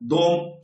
2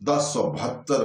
1072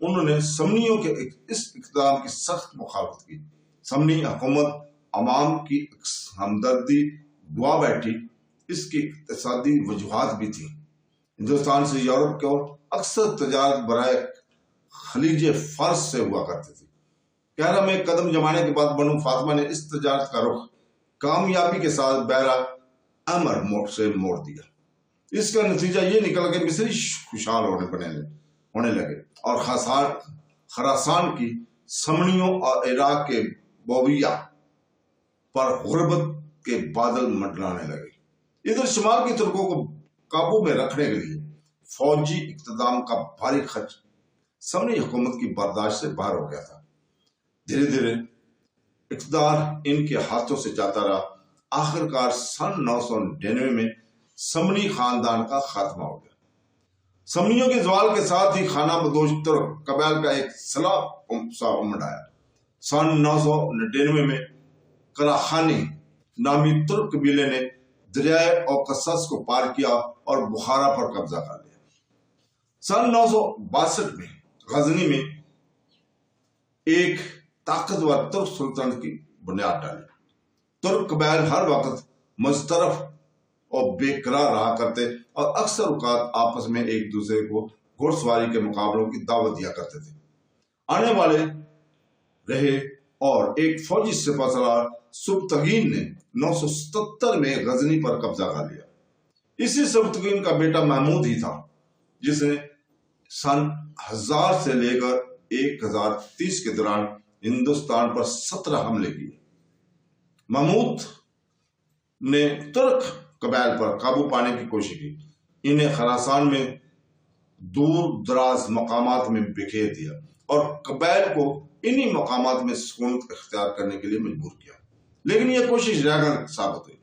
انہوں نے سمنیوں کے اس اقدام کی سخت مخالفت کی۔ سمنی حکومت عوام کی ہمدردی گوا بیٹھی، اس کی اقتصادی وجوہات بھی تھیں۔ ہندوستان سے یورپ کو اکثر تجارت برائے خلیج فارس سے ہوا کرتی تھی۔ قاہرہ میں قدم جمانے کے بعد بنو فاطمہ نے اس تجارت کا رخ کامیابی کے ساتھ بحیرہ احمر سے موڑ دیا۔ اس کا نتیجہ یہ نکلا کہ مصری خوشحال ہونے لگے اور خراسان کی سمنیوں اور عراق کے بوبیا پر غربت کے بادل منڈلانے لگے۔ ادھر شمال کی ترکوں کو قابو میں رکھنے کے لیے فوجی اقتدام کا بھاری خرچ سمنی حکومت کی برداشت سے باہر ہو گیا تھا۔ دھیرے دھیرے اقتدار ان کے ہاتھوں سے جاتا رہا۔ آخرکار سن 999 میں سمنی خاندان کا خاتمہ ہو گیا۔ سمنیوں کے زوال کے ساتھ ہی خانہ بدوش ترک قبائل کا ایک سا امڑ آیا۔ سن 999 میں کراخانی نامی ترک قبیلے نے دریائے اوکسس کو پار کیا اور بخارا پر قبضہ کر لیا۔ سن 962 میں غزنی میں ایک طاقتور ترک سلطنت کی بنیاد ڈالی۔ ترک قبائل ہر وقت مضطرب اور بے قرار رہا کرتے اور اکثر اوقات آپس میں ایک دوسرے کو گھوڑ سواری کے مقابلوں کی دعوت دیا کرتے تھے۔ آنے والے رہے اور ایک فوجی سپہ سالار سبکتگین نے 977 میں غزنی پر قبضہ کر لیا۔ اسی سبکتگین کا بیٹا محمود ہی تھا جس نے سن 1000 سے لے کر 1030 کے دوران ہندوستان پر 17 حملے کیے۔ محمود نے ترک قبائل پر قابو پانے کی کوشش کی، انہیں خراسان میں دور دراز مقامات میں بکھیر دیا اور قبائل کو انہی مقامات میں سکونت اختیار کرنے کے لیے مجبور کیا، لیکن یہ کوشش ناکام ثابت ہوئی۔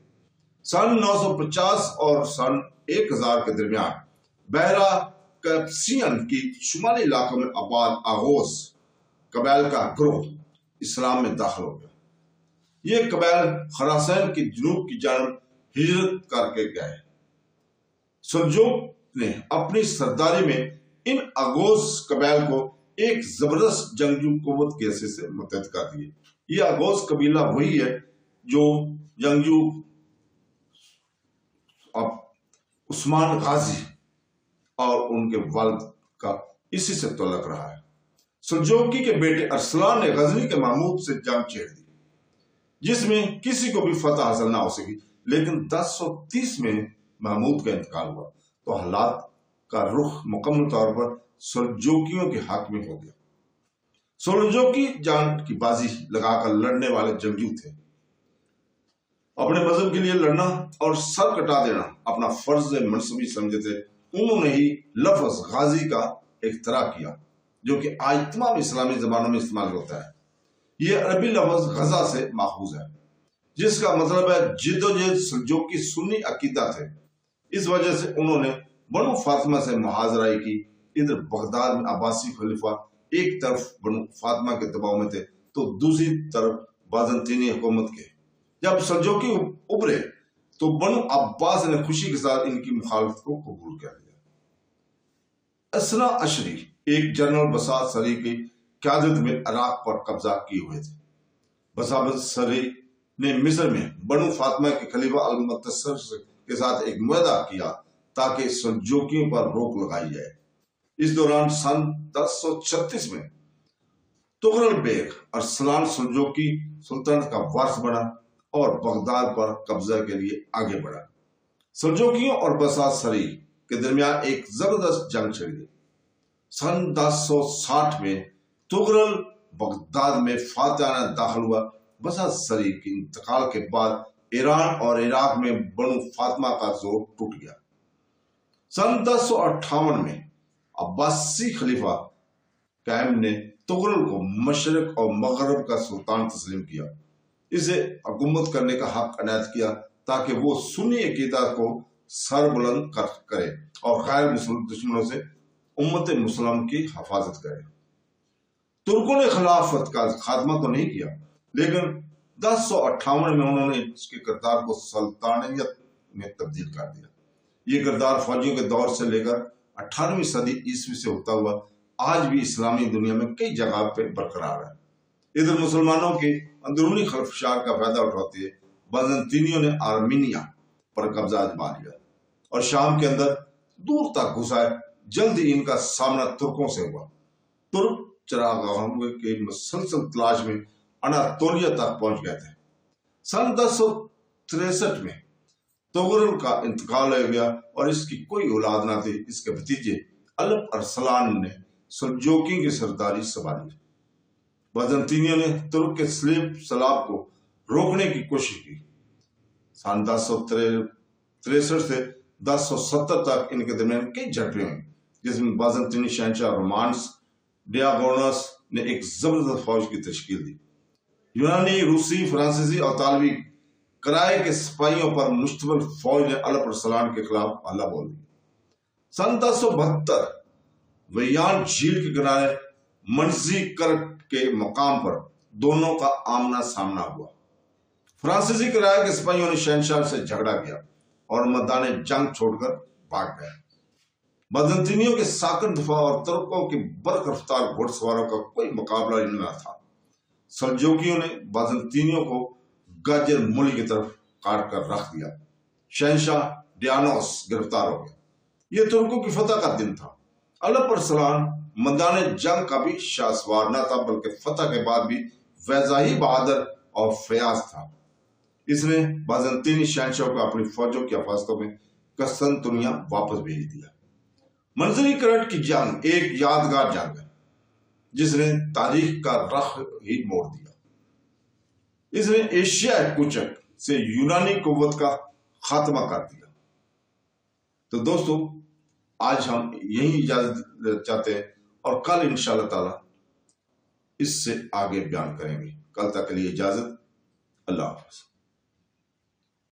سن 950 اور سن 1000 کے درمیان بحیرہ کیسپیئن کی شمالی علاقوں میں آباد آغوز قبائل کا گروہ اسلام میں داخل ہو گیا۔ یہ قبائل خراسان کی جنوب کی جانب ہجرت کر کے گئے۔ سلجوق نے اپنی سرداری میں ان آغوز قبائل کو ایک زبردست جنگجو قوت کی حیثیت سے متحد کر دیے۔ یہ آغوز قبیلہ وہی ہے جو جنگجو عثمان غازی اور ان کے والد کا اسی سے تعلق رہا ہے۔ سلجوقی کے بیٹے ارسلان نے غزنی کے محمود سے جنگ چھیڑ دی، جس میں کسی کو بھی فتح حاصل نہ ہو سکی، لیکن 1030 میں محمود کا انتقال ہوا تو حالات کا رخ مکمل طور پر سلجوقیوں کے حق میں ہو گیا۔ سلجوقی جان کی بازی لگا کر لڑنے والے جنگجو تھے۔ اپنے مذہب کے لیے لڑنا اور سر کٹا دینا اپنا فرض منصبی سمجھتے تھے۔ انہوں نے ہی لفظ غازی کا اختراع کیا، جو کہ آج تمام اسلامی زبانوں میں استعمال ہوتا ہے۔ یہ عربی لفظ غزہ سے ماخوذ ہے، جس کا مطلب ہے جد و جہد۔ سلجوقی سنی عقیدہ تھے، اس وجہ سے انہوں نے بنو فاطمہ سے محاذرائی کی۔ ادھر بغداد میں عباسی خلیفہ ایک طرف بنو فاطمہ کے دباؤ میں تھے تو دوسری طرف بازنطینی حکومت کے۔ جب سلجوقی ابھرے تو بنو عباس نے خوشی کے ساتھ ان کی مخالفت کو قبول کر لیا۔ اسنا عشری ایک جنرل بساط سری کی قیادت میں عراق پر قبضہ کیے ہوئے تھے۔ بساط سری نے مصر میں بنو فاطمہ کے خلیفہ المنتصر کے ساتھ ایک معاہدہ کیا تاکہ سلجوقیوں پر روک لگائی جائے۔ اس دوران سن 1036 میں تغرل بیگ ارسلان سلجوقی سلطنت کا وارث بنا اور بغداد پر قبضہ کے لیے آگے بڑھا۔ سلجوقیوں اور بساط سری کے درمیان ایک زبردست جنگ چھڑ گئی۔ سن 1060 میں تغرل بغداد میں فاتحانہ داخل ہوا۔ بساط سری کے انتقال کے بعد ایران اور عراق میں بنو فاطمہ کا زور ٹوٹ گیا۔ سن 1058 میں عباسی خلیفہ قائم نے تغرل کو مشرق اور مغرب کا سلطان تسلیم کیا، اسے حکومت کرنے کا حق عنایت کیا تاکہ وہ سنی عقیدہ کو سر بلند کرے اور غیر مسلم دشمنوں سے امت مسلم کی حفاظت کرے۔ ترکوں نے خلافت کا خاتمہ تو نہیں کیا، لیکن 1058 میں انہوں نے اس کے کردار کو سلطانیت میں تبدیل کر دیا۔ یہ کردار فوجیوں کے دور سے لے کر 18ویں صدی عیسوی سے ہوتا ہوا آج بھی اسلامی دنیا میں کئی جگہ پہ برقرار ہے۔ ادھر مسلمانوں کے اندرونی خلفشار کا فائدہ اٹھاتے ہوئے بازنطینیوں نے آرمینیا پر قبضہ اجما لیا اور شام کے اندر دور تک گھسائے۔ جلد ہی ان کا سامنا ترکوں سے ہوا۔ ترک چراغاہوں کی مسلسل تلاش میں اناطولیہ تک پہنچ گئے تھے۔ سن 1063 میں توغرل کا انتقال ہو گیا اور اس کی کوئی اولاد نہ تھی۔ اس کے بھتیجے الپ ارسلان نے سلجوقیوں کی سرداری سنبھالی۔ بازنطینیوں نے ترک کے سلاب کو روکنے کی کوشش کی۔ سن 1063 سے 1070 تک ان کے درمیان کئی جھڑپیں ہوئیں، جس میں بازنطینی شہنشاہ رومانس ڈیاگونس نے ایک زبردست فوج کی تشکیل دی۔ یونانی، روسی، فرانسیسی اور اطالوی کرائے کے سپاہیوں پر مشتمل فوج نے الپ ارسلان کے خلاف حملہ بول دی۔ سن 1072 ویان جھیل کے کنارے منزی کرٹ کے مقام پر دونوں کا آمنا سامنا ہوا۔ فرانسیسی کرائے کے سپاہیوں نے شہنشاہ سے جھگڑا کیا اور میدان جنگ چھوڑ کر بھاگ گئے۔ بازنطینیوں کے ساکن دفاع اور ترکوں کی برق رفتار گھڑ سواروں کا کوئی مقابلہ ان میں نہ تھا۔ سلجوکیوں نے بازنطینیوں کو گاجر مولی کی طرف کاٹ کر رکھ دیا۔ شہنشاہ ڈیانوس گرفتار ہو گیا۔ یہ ترکوں کی فتح کا دن تھا۔ الپ ارسلان میدان جنگ کا بھی شاہ سوار نہ تھا، بلکہ فتح کے بعد بھی ویزا ہی بہادر اور فیاض تھا۔ اس نے بازنطینی شہنشاہ کو اپنی فوجوں کی حفاظتوں میں قسطنطنیہ واپس بھیج دیا۔ منزلی کرٹ کی جنگ ایک یادگار جنگ ہے جس نے تاریخ کا رخ ہی موڑ دیا۔ اس نے ایشیا کوچک سے یونانی قوت کا خاتمہ کر دیا۔ تو دوستو، آج ہم یہی اجازت چاہتے ہیں اور کل انشاءاللہ تعالی اس سے آگے بیان کریں گے۔ کل تک کے لیے اجازت، اللہ حافظ۔